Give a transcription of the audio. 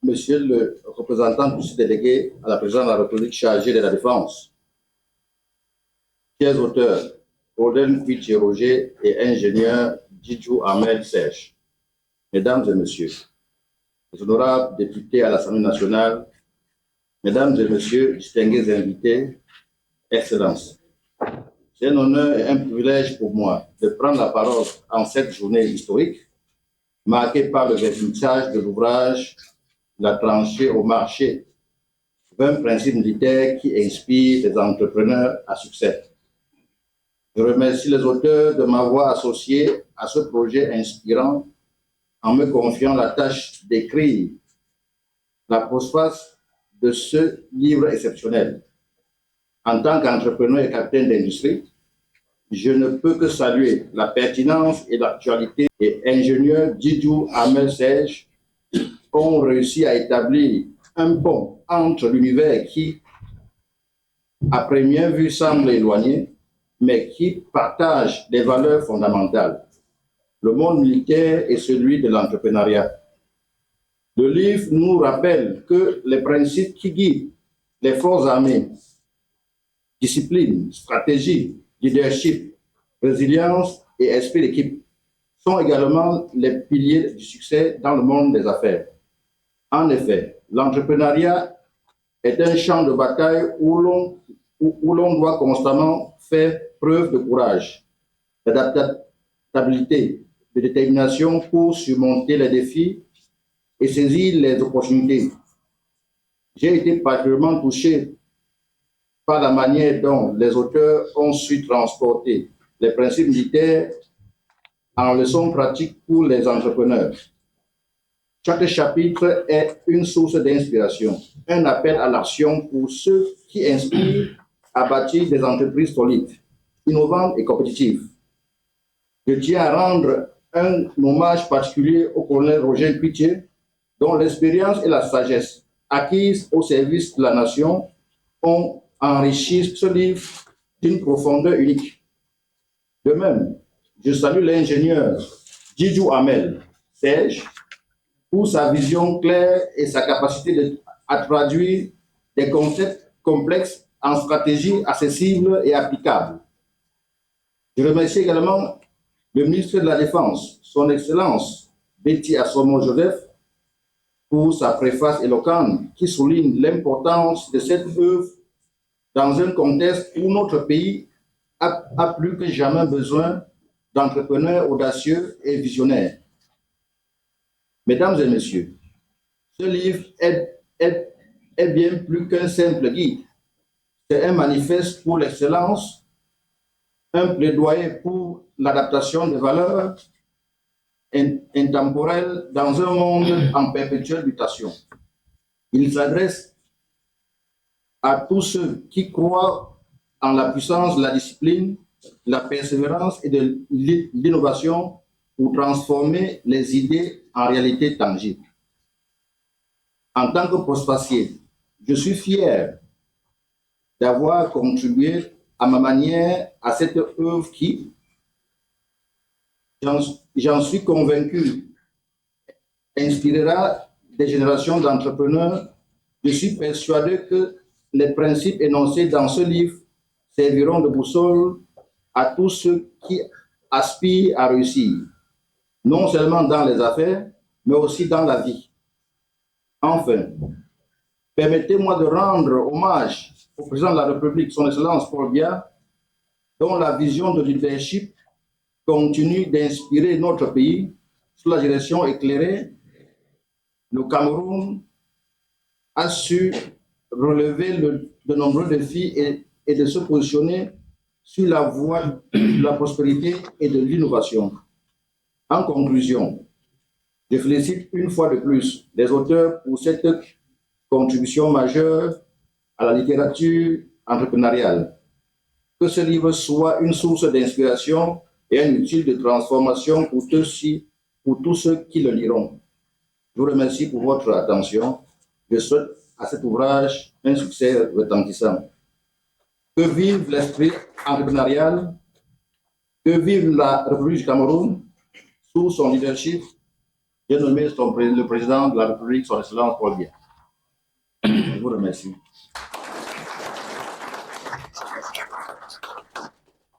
Monsieur le représentant du délégué à la présidence de la République chargée de la Défense, chers auteurs, Olden Kwichi Roger et ingénieur Djidjou Ahmed Serge, mesdames et messieurs, les honorables députés à l'Assemblée nationale, mesdames et messieurs, distingués invités, excellences, c'est un honneur et un privilège pour moi de prendre la parole en cette journée historique, marquée par le vernissage de l'ouvrage La tranchée au marché, 20 principes militaires qui inspirent les entrepreneurs à succès. Je remercie les auteurs de m'avoir associé à ce projet inspirant en me confiant la tâche d'écrire la postface de ce livre exceptionnel. En tant qu'entrepreneur et capitaine d'industrie, je ne peux que saluer la pertinence et l'actualité et ingénieur Djidjou Ahmed Serge ont réussi à établir un pont entre l'univers qui, à première vue, semble éloigné, mais qui partage des valeurs fondamentales, le monde militaire et celui de l'entrepreneuriat. Le livre nous rappelle que les principes qui guident les forces armées, discipline, stratégie, leadership, résilience et esprit d'équipe, sont également les piliers du succès dans le monde des affaires. En effet, l'entrepreneuriat est un champ de bataille où l'on doit constamment faire preuve de courage, d'adaptabilité, de détermination pour surmonter les défis et saisir les opportunités. J'ai été particulièrement touché par la manière dont les auteurs ont su transporter les principes militaires en leçons pratiques pour les entrepreneurs. Chaque chapitre est une source d'inspiration, un appel à l'action pour ceux qui inspirent à bâtir des entreprises solides, innovantes et compétitives. Je tiens à rendre un hommage particulier au colonel Roger Kwichi, dont l'expérience et la sagesse acquises au service de la nation ont enrichi ce livre d'une profondeur unique. De même, je salue l'ingénieur Djidjou Ahmed Serge pour sa vision claire et sa capacité à traduire des concepts complexes en stratégies accessibles et applicables. Je remercie également le ministre de la Défense, son Excellence Betty Assomo Joseph, pour sa préface éloquente qui souligne l'importance de cette œuvre dans un contexte où notre pays a plus que jamais besoin d'entrepreneurs audacieux et visionnaires. Mesdames et messieurs, ce livre est bien plus qu'un simple guide. C'est un manifeste pour l'excellence, un plaidoyer pour l'adaptation des valeurs intemporelles dans un monde en perpétuelle mutation. Il s'adresse à tous ceux qui croient en la puissance de la discipline, de la persévérance et de l'innovation pour transformer les idées en réalité tangible. En tant que postfacier, je suis fier d'avoir contribué à ma manière à cette œuvre qui, j'en suis convaincu, inspirera des générations d'entrepreneurs. Je suis persuadé que les principes énoncés dans ce livre serviront de boussole à tous ceux qui aspirent à réussir, non seulement dans les affaires, mais aussi dans la vie. Enfin, permettez-moi de rendre hommage au président de la République, son Excellence Paul Biya, dont la vision de leadership continue d'inspirer notre pays. Sous la direction éclairée, le Cameroun a su relever de nombreux défis et de se positionner sur la voie de la prospérité et de l'innovation. En conclusion, je félicite une fois de plus les auteurs pour cette contribution majeure à la littérature entrepreneuriale. Que ce livre soit une source d'inspiration et un outil de transformation pour tous ceux qui le liront. Je vous remercie pour votre attention. Je souhaite à cet ouvrage un succès retentissant. Que vive l'esprit entrepreneurial, que vive la République du Cameroun sous son leadership, J'ai nommé le président de la République, son Excellence Paul Biya. Je vous remercie.